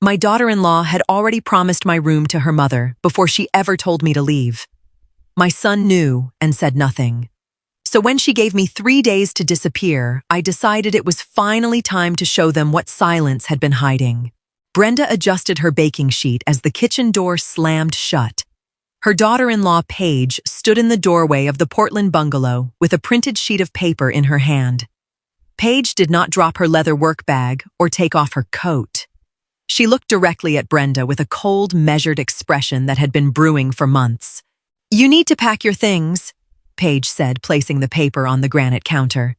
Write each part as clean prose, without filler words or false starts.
My daughter-in-law had already promised my room to her mother before she ever told me to leave. My son knew and said nothing. So when she gave me 3 days to disappear, I decided it was finally time to show them what silence had been hiding. Brenda adjusted her baking sheet as the kitchen door slammed shut. Her daughter-in-law, Paige, stood in the doorway of the Portland bungalow with a printed sheet of paper in her hand. Paige did not drop her leather work bag or take off her coat. She looked directly at Brenda with a cold, measured expression that had been brewing for months. "You need to pack your things," Paige said, placing the paper on the granite counter.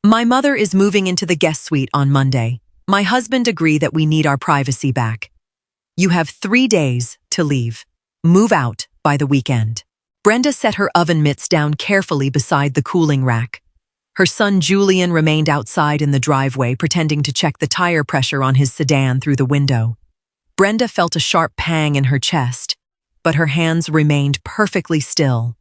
"My mother is moving into the guest suite on Monday. My husband agreed that we need our privacy back. You have 3 days to leave. Move out by the weekend." Brenda set her oven mitts down carefully beside the cooling rack. Her son Julian remained outside in the driveway, pretending to check the tire pressure on his sedan through the window. Brenda felt a sharp pang in her chest, but her hands remained perfectly still.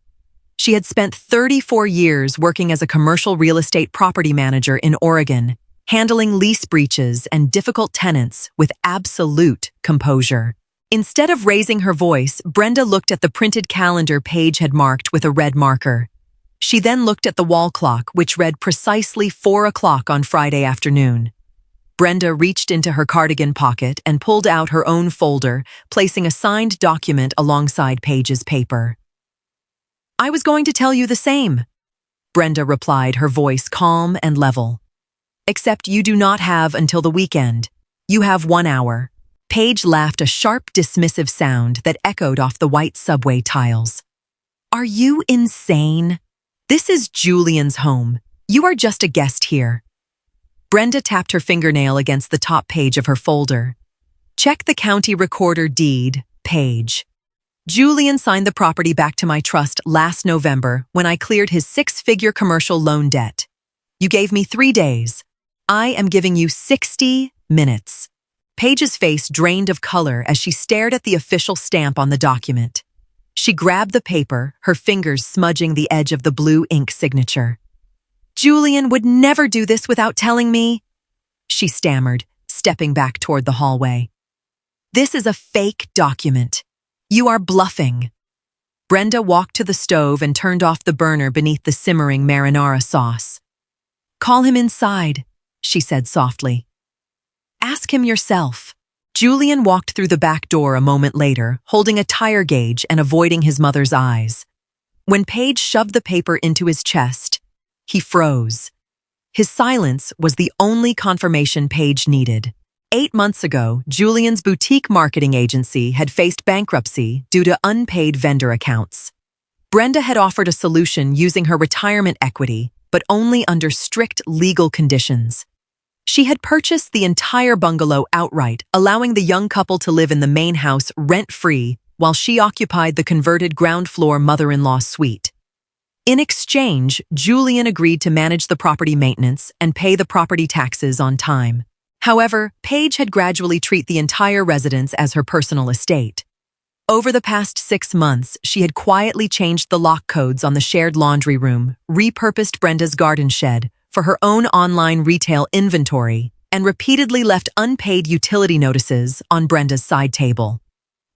She had spent 34 years working as a commercial real estate property manager in Oregon, handling lease breaches and difficult tenants with absolute composure. Instead of raising her voice, Brenda looked at the printed calendar Paige had marked with a red marker. She then looked at the wall clock, which read precisely 4 o'clock on Friday afternoon. Brenda reached into her cardigan pocket and pulled out her own folder, placing a signed document alongside Paige's paper. "I was going to tell you the same," Brenda replied, her voice calm and level. "Except you do not have until the weekend. You have 1 hour." Paige laughed, a sharp, dismissive sound that echoed off the white subway tiles. "Are you insane? This is Julian's home. You are just a guest here." Brenda tapped her fingernail against the top page of her folder. "Check the county recorder deed, Paige. Julian signed the property back to my trust last November when I cleared his 6-figure commercial loan debt. You gave me 3 days. I am giving you 60 minutes." Paige's face drained of color as she stared at the official stamp on the document. She grabbed the paper, her fingers smudging the edge of the blue ink signature. "Julian would never do this without telling me," she stammered, stepping back toward the hallway. "This is a fake document. You are bluffing." Brenda walked to the stove and turned off the burner beneath the simmering marinara sauce. "Call him inside," she said softly. "Ask him yourself." Julian walked through the back door a moment later, holding a tire gauge and avoiding his mother's eyes. When Paige shoved the paper into his chest, he froze. His silence was the only confirmation Paige needed. 8 months ago, Julian's boutique marketing agency had faced bankruptcy due to unpaid vendor accounts. Brenda had offered a solution using her retirement equity, but only under strict legal conditions. She had purchased the entire bungalow outright, allowing the young couple to live in the main house rent-free while she occupied the converted ground-floor mother-in-law suite. In exchange, Julian agreed to manage the property maintenance and pay the property taxes on time. However, Paige had gradually treated the entire residence as her personal estate. Over the past 6 months, she had quietly changed the lock codes on the shared laundry room, repurposed Brenda's garden shed for her own online retail inventory, and repeatedly left unpaid utility notices on Brenda's side table.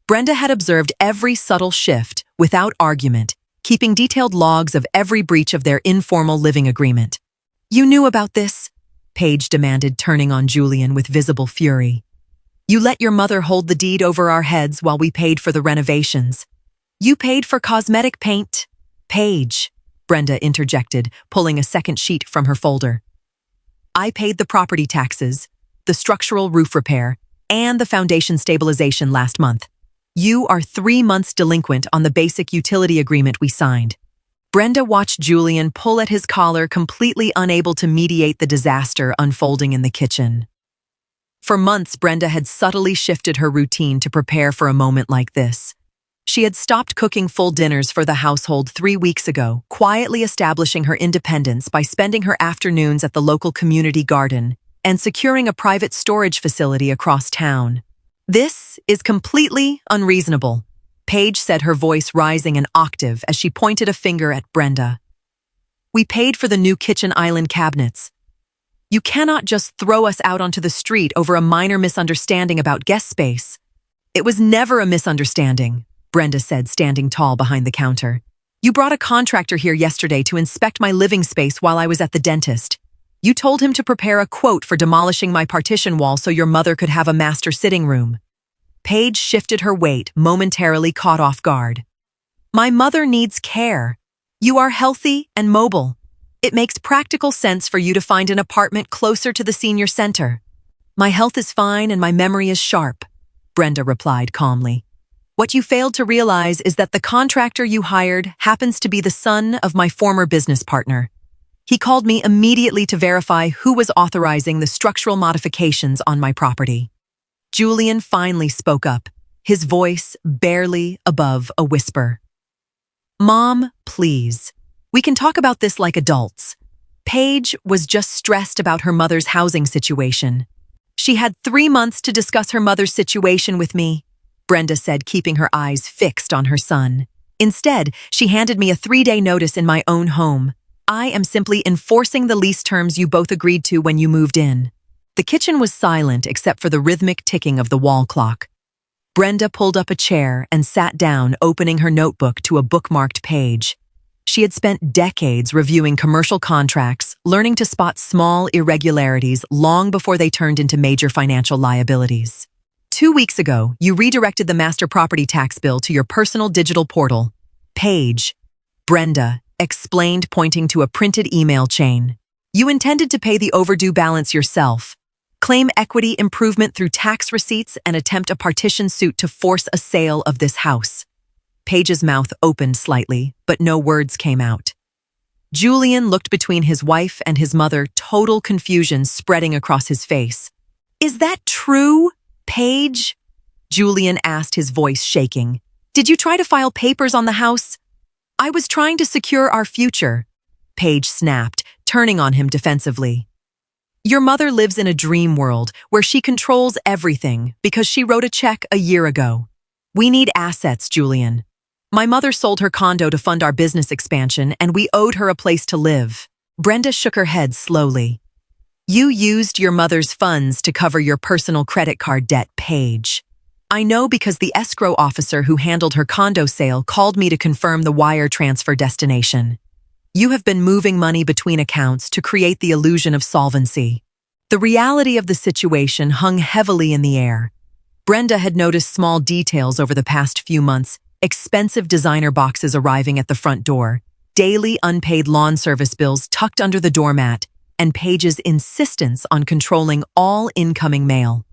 Brenda had observed every subtle shift without argument, keeping detailed logs of every breach of their informal living agreement. "You knew about this?" Paige demanded, turning on Julian with visible fury. "You let your mother hold the deed over our heads while we paid for the renovations. You paid for cosmetic paint." "Paige," Brenda interjected, pulling a second sheet from her folder. "I paid the property taxes, the structural roof repair, and the foundation stabilization last month. You are 3 months delinquent on the basic utility agreement we signed." Brenda watched Julian pull at his collar, completely unable to mediate the disaster unfolding in the kitchen. For months, Brenda had subtly shifted her routine to prepare for a moment like this. She had stopped cooking full dinners for the household 3 weeks ago, quietly establishing her independence by spending her afternoons at the local community garden and securing a private storage facility across town. "This is completely unreasonable," Paige said, her voice rising an octave as she pointed a finger at Brenda. "We paid for the new kitchen island cabinets. You cannot just throw us out onto the street over a minor misunderstanding about guest space. It was never a misunderstanding, Brenda said, standing tall behind the counter. You brought a contractor here yesterday to inspect my living space while I was at the dentist. You told him to prepare a quote for demolishing my partition wall so your mother could have a master sitting room. Paige shifted her weight, momentarily caught off guard. My mother needs care. You are healthy and mobile. It makes practical sense for you to find an apartment closer to the senior center. My health is fine and my memory is sharp, Brenda replied calmly. What you failed to realize is that the contractor you hired happens to be the son of my former business partner. He called me immediately to verify who was authorizing the structural modifications on my property. Julian finally spoke up, his voice barely above a whisper. Mom, please. We can talk about this like adults. Paige was just stressed about her mother's housing situation. She had 3 months to discuss her mother's situation with me, Brenda said, keeping her eyes fixed on her son. Instead, she handed me a 3-day notice in my own home. I am simply enforcing the lease terms you both agreed to when you moved in. The kitchen was silent except for the rhythmic ticking of the wall clock. Brenda pulled up a chair and sat down, opening her notebook to a bookmarked page. She had spent decades reviewing commercial contracts, learning to spot small irregularities long before they turned into major financial liabilities. 2 weeks ago, you redirected the master property tax bill to your personal digital portal. Paige, Brenda explained, pointing to a printed email chain. You intended to pay the overdue balance yourself, claim equity improvement through tax receipts, and attempt a partition suit to force a sale of this house. Paige's mouth opened slightly, but no words came out. Julian looked between his wife and his mother, total confusion spreading across his face. Is that true, Paige? Julian asked, his voice shaking. Did you try to file papers on the house? I was trying to secure our future, Paige snapped, turning on him defensively. Your mother lives in a dream world where she controls everything because she wrote a check a year ago. We need assets, Julian. My mother sold her condo to fund our business expansion, and we owed her a place to live. Brenda shook her head slowly. You used your mother's funds to cover your personal credit card debt, Paige. I know because the escrow officer who handled her condo sale called me to confirm the wire transfer destination. You have been moving money between accounts to create the illusion of solvency. The reality of the situation hung heavily in the air. Brenda had noticed small details over the past few months, expensive designer boxes arriving at the front door, daily unpaid lawn service bills tucked under the doormat, and Paige's insistence on controlling all incoming mail.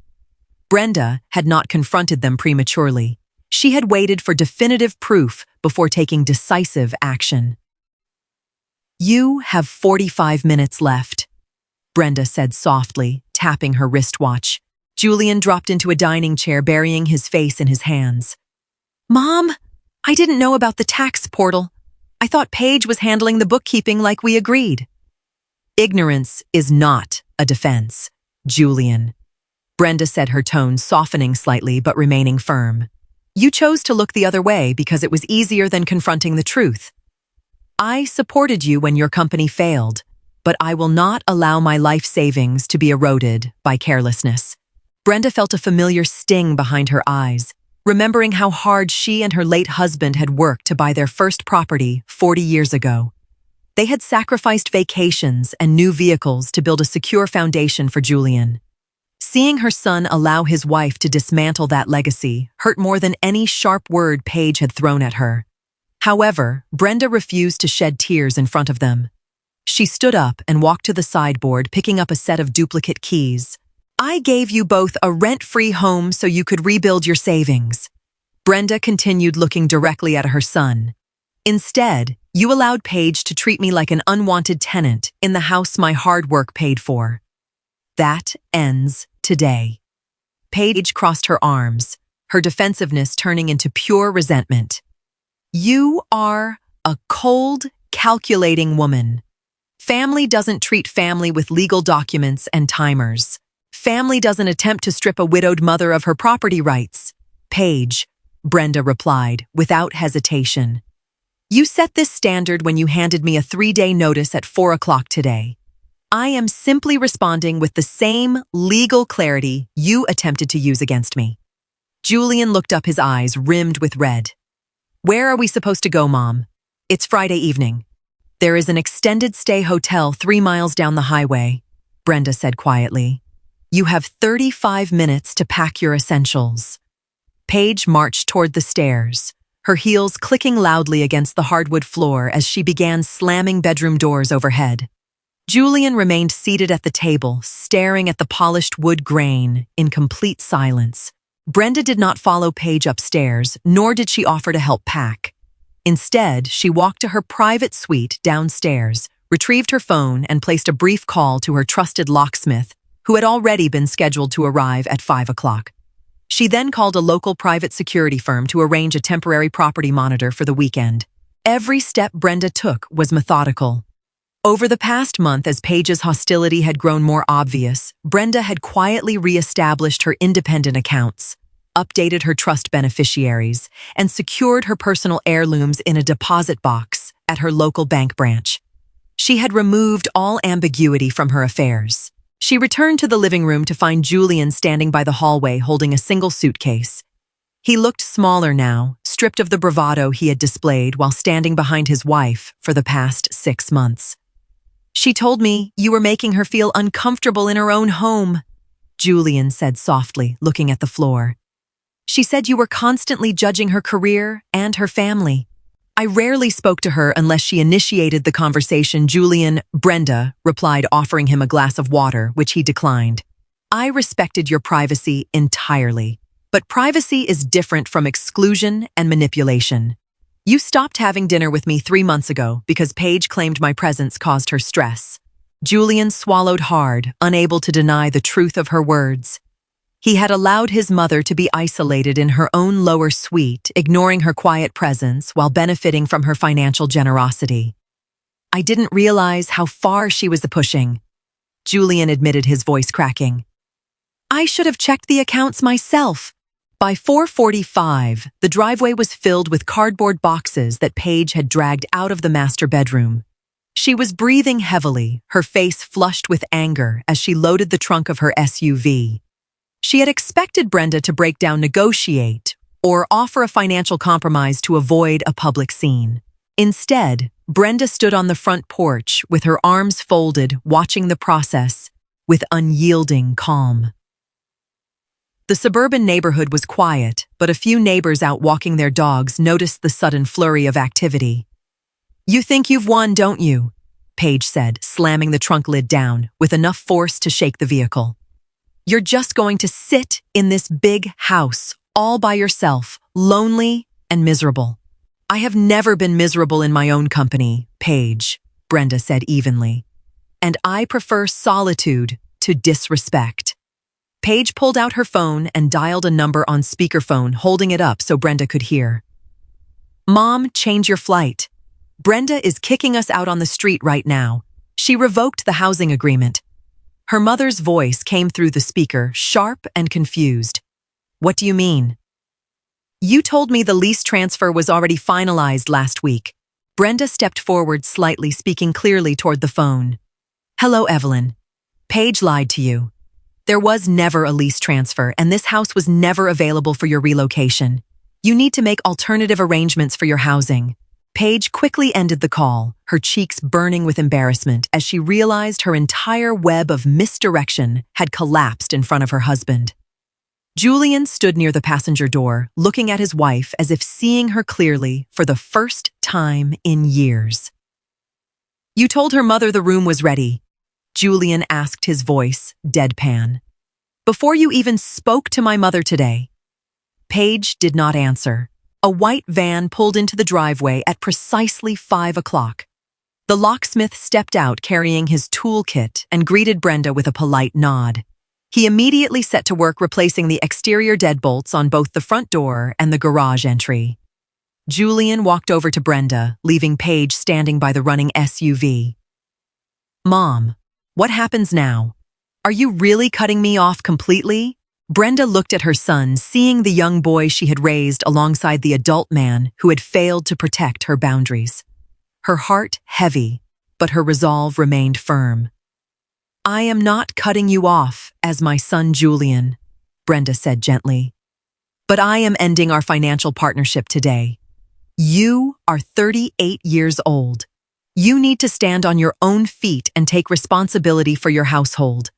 Brenda had not confronted them prematurely. She had waited for definitive proof before taking decisive action. You have 45 minutes left, Brenda said softly, tapping her wristwatch. Julian dropped into a dining chair, burying his face in his hands. Mom, I didn't know about the tax portal. I thought Paige was handling the bookkeeping like we agreed. Ignorance is not a defense, Julian. Brenda said, her tone softening slightly but remaining firm. You chose to look the other way because it was easier than confronting the truth. I supported you when your company failed, but I will not allow my life savings to be eroded by carelessness. Brenda felt a familiar sting behind her eyes, remembering how hard she and her late husband had worked to buy their first property 40 years ago. They had sacrificed vacations and new vehicles to build a secure foundation for Julian. Seeing her son allow his wife to dismantle that legacy hurt more than any sharp word Paige had thrown at her. However, Brenda refused to shed tears in front of them. She stood up and walked to the sideboard, picking up a set of duplicate keys. I gave you both a rent-free home so you could rebuild your savings. Brenda continued, looking directly at her son. Instead, you allowed Paige to treat me like an unwanted tenant in the house my hard work paid for. That ends today. Paige crossed her arms, her defensiveness turning into pure resentment. You are a cold, calculating woman. Family doesn't treat family with legal documents and timers. Family doesn't attempt to strip a widowed mother of her property rights. Paige, Brenda replied, without hesitation. You set this standard when you handed me a 3-day notice at 4 o'clock today. I am simply responding with the same legal clarity you attempted to use against me. Julian looked up, his eyes rimmed with red. Where are we supposed to go, Mom? It's Friday evening. There is an extended stay hotel 3 miles down the highway, Brenda said quietly. You have 35 minutes to pack your essentials. Paige marched toward the stairs, her heels clicking loudly against the hardwood floor as she began slamming bedroom doors overhead. Julian remained seated at the table, staring at the polished wood grain in complete silence. Brenda did not follow Paige upstairs, nor did she offer to help pack. Instead, she walked to her private suite downstairs, retrieved her phone, and placed a brief call to her trusted locksmith, who had already been scheduled to arrive at 5 o'clock. She then called a local private security firm to arrange a temporary property monitor for the weekend. Every step Brenda took was methodical. Over the past month, as Paige's hostility had grown more obvious, Brenda had quietly re-established her independent accounts, updated her trust beneficiaries, and secured her personal heirlooms in a deposit box at her local bank branch. She had removed all ambiguity from her affairs. She returned to the living room to find Julian standing by the hallway holding a single suitcase. He looked smaller now, stripped of the bravado he had displayed while standing behind his wife for the past 6 months. She told me you were making her feel uncomfortable in her own home, Julian said softly, looking at the floor. She said you were constantly judging her career and her family. I rarely spoke to her unless she initiated the conversation. Brenda replied, offering him a glass of water, which he declined. I respected your privacy entirely, but privacy is different from exclusion and manipulation. You stopped having dinner with me 3 months ago because Paige claimed my presence caused her stress. Julian swallowed hard, unable to deny the truth of her words. He had allowed his mother to be isolated in her own lower suite, ignoring her quiet presence while benefiting from her financial generosity. I didn't realize how far she was pushing, Julian admitted, his voice cracking. I should have checked the accounts myself. By 4:45, the driveway was filled with cardboard boxes that Paige had dragged out of the master bedroom. She was breathing heavily, her face flushed with anger as she loaded the trunk of her SUV. She had expected Brenda to break down, negotiate, or offer a financial compromise to avoid a public scene. Instead, Brenda stood on the front porch with her arms folded, watching the process with unyielding calm. The suburban neighborhood was quiet, but a few neighbors out walking their dogs noticed the sudden flurry of activity. You think you've won, don't you? Paige said, slamming the trunk lid down with enough force to shake the vehicle. You're just going to sit in this big house, all by yourself, lonely and miserable. I have never been miserable in my own company, Paige, Brenda said evenly. And I prefer solitude to disrespect. Paige pulled out her phone and dialed a number on speakerphone, holding it up so Brenda could hear. Mom, change your flight. Brenda is kicking us out on the street right now. She revoked the housing agreement. Her mother's voice came through the speaker, sharp and confused. What do you mean? You told me the lease transfer was already finalized last week. Brenda stepped forward slightly, speaking clearly toward the phone. Hello, Evelyn. Paige lied to you. There was never a lease transfer, and this house was never available for your relocation. You need to make alternative arrangements for your housing. Paige quickly ended the call, her cheeks burning with embarrassment as she realized her entire web of misdirection had collapsed in front of her husband. Julian stood near the passenger door, looking at his wife as if seeing her clearly for the first time in years. You told her mother the room was ready, Julian asked, his voice deadpan. Before you even spoke to my mother today. Paige did not answer. A white van pulled into the driveway at precisely 5 o'clock. The locksmith stepped out carrying his toolkit and greeted Brenda with a polite nod. He immediately set to work replacing the exterior deadbolts on both the front door and the garage entry. Julian walked over to Brenda, leaving Paige standing by the running SUV. Mom, what happens now? Are you really cutting me off completely? Brenda looked at her son, seeing the young boy she had raised alongside the adult man who had failed to protect her boundaries. Her heart heavy, but her resolve remained firm. I am not cutting you off as my son Julian, Brenda said gently. But I am ending our financial partnership today. You are 38 years old. You need to stand on your own feet and take responsibility for your household.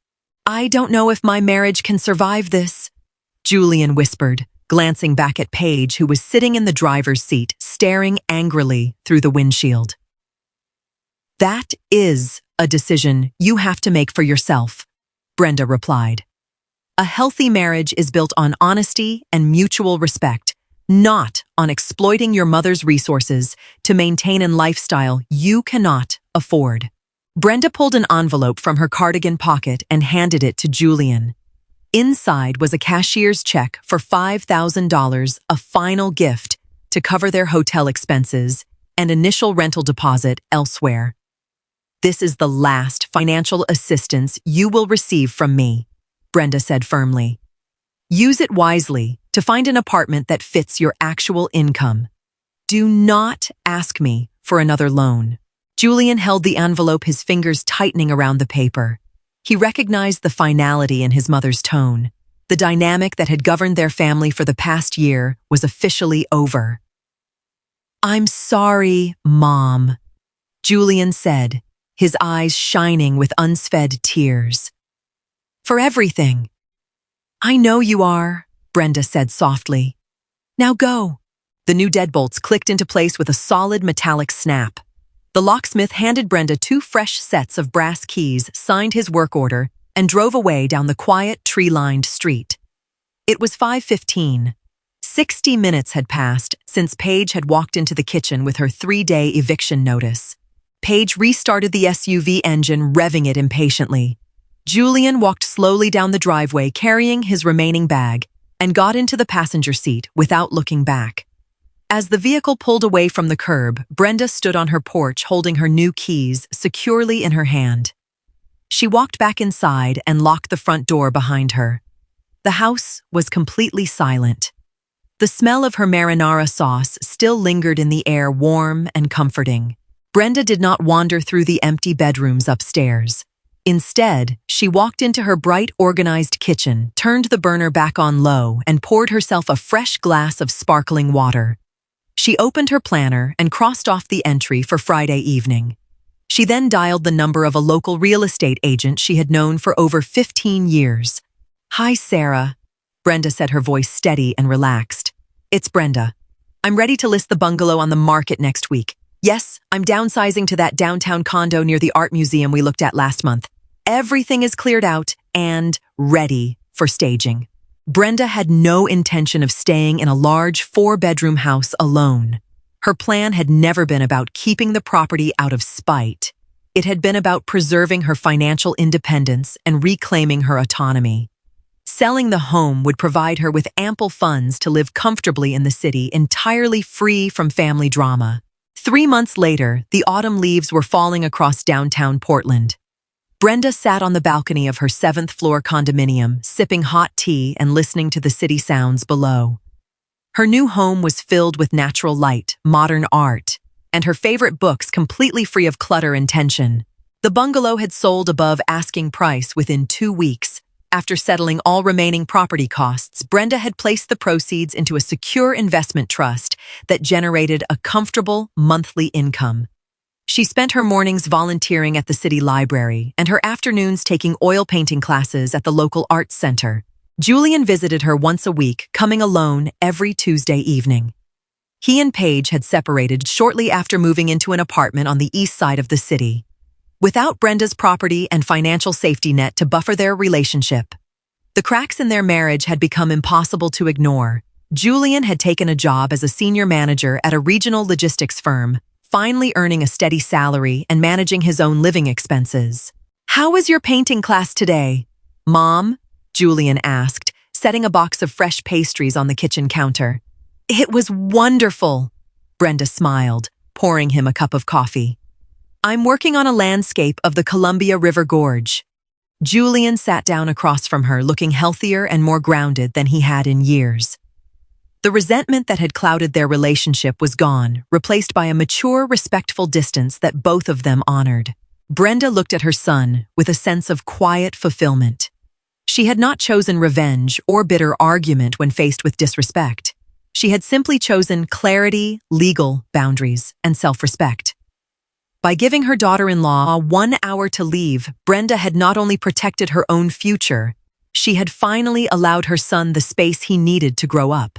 I don't know if my marriage can survive this, Julian whispered, glancing back at Paige, who was sitting in the driver's seat, staring angrily through the windshield. That is a decision you have to make for yourself, Brenda replied. A healthy marriage is built on honesty and mutual respect, not on exploiting your mother's resources to maintain a lifestyle you cannot afford. Brenda pulled an envelope from her cardigan pocket and handed it to Julian. Inside was a cashier's check for $5,000, a final gift to cover their hotel expenses and initial rental deposit elsewhere. This is the last financial assistance you will receive from me, Brenda said firmly. Use it wisely to find an apartment that fits your actual income. Do not ask me for another loan. Julian held the envelope, his fingers tightening around the paper. He recognized the finality in his mother's tone. The dynamic that had governed their family for the past year was officially over. I'm sorry, Mom, Julian said, his eyes shining with unsfed tears. For everything. I know you are, Brenda said softly. Now go. The new deadbolts clicked into place with a solid metallic snap. The locksmith handed Brenda 2 fresh sets of brass keys, signed his work order, and drove away down the quiet, tree-lined street. It was 5:15. 60 minutes had passed since Paige had walked into the kitchen with her 3-day eviction notice. Paige restarted the SUV engine, revving it impatiently. Julian walked slowly down the driveway carrying his remaining bag and got into the passenger seat without looking back. As the vehicle pulled away from the curb, Brenda stood on her porch holding her new keys securely in her hand. She walked back inside and locked the front door behind her. The house was completely silent. The smell of her marinara sauce still lingered in the air, warm and comforting. Brenda did not wander through the empty bedrooms upstairs. Instead, she walked into her bright, organized kitchen, turned the burner back on low, and poured herself a fresh glass of sparkling water. She opened her planner and crossed off the entry for Friday evening. She then dialed the number of a local real estate agent she had known for over 15 years. Hi, Sarah, Brenda said, her voice steady and relaxed. It's Brenda. I'm ready to list the bungalow on the market next week. Yes, I'm downsizing to that downtown condo near the art museum we looked at last month. Everything is cleared out and ready for staging. Brenda had no intention of staying in a large 4-bedroom house alone. Her plan had never been about keeping the property out of spite. It had been about preserving her financial independence and reclaiming her autonomy. Selling the home would provide her with ample funds to live comfortably in the city, entirely free from family drama. 3 months later, the autumn leaves were falling across downtown Portland. Brenda sat on the balcony of her 7th-floor condominium, sipping hot tea and listening to the city sounds below. Her new home was filled with natural light, modern art, and her favorite books completely free of clutter and tension. The bungalow had sold above asking price within 2 weeks. After settling all remaining property costs, Brenda had placed the proceeds into a secure investment trust that generated a comfortable monthly income. She spent her mornings volunteering at the city library and her afternoons taking oil painting classes at the local arts center. Julian visited her once a week, coming alone every Tuesday evening. He and Paige had separated shortly after moving into an apartment on the east side of the city. Without Brenda's property and financial safety net to buffer their relationship, the cracks in their marriage had become impossible to ignore. Julian had taken a job as a senior manager at a regional logistics firm, finally earning a steady salary and managing his own living expenses. How was your painting class today, Mom? Julian asked, setting a box of fresh pastries on the kitchen counter. It was wonderful, Brenda smiled, pouring him a cup of coffee. I'm working on a landscape of the Columbia River Gorge. Julian sat down across from her, looking healthier and more grounded than he had in years. The resentment that had clouded their relationship was gone, replaced by a mature, respectful distance that both of them honored. Brenda looked at her son with a sense of quiet fulfillment. She had not chosen revenge or bitter argument when faced with disrespect. She had simply chosen clarity, legal boundaries, and self-respect. By giving her daughter-in-law 1 hour to leave, Brenda had not only protected her own future, she had finally allowed her son the space he needed to grow up.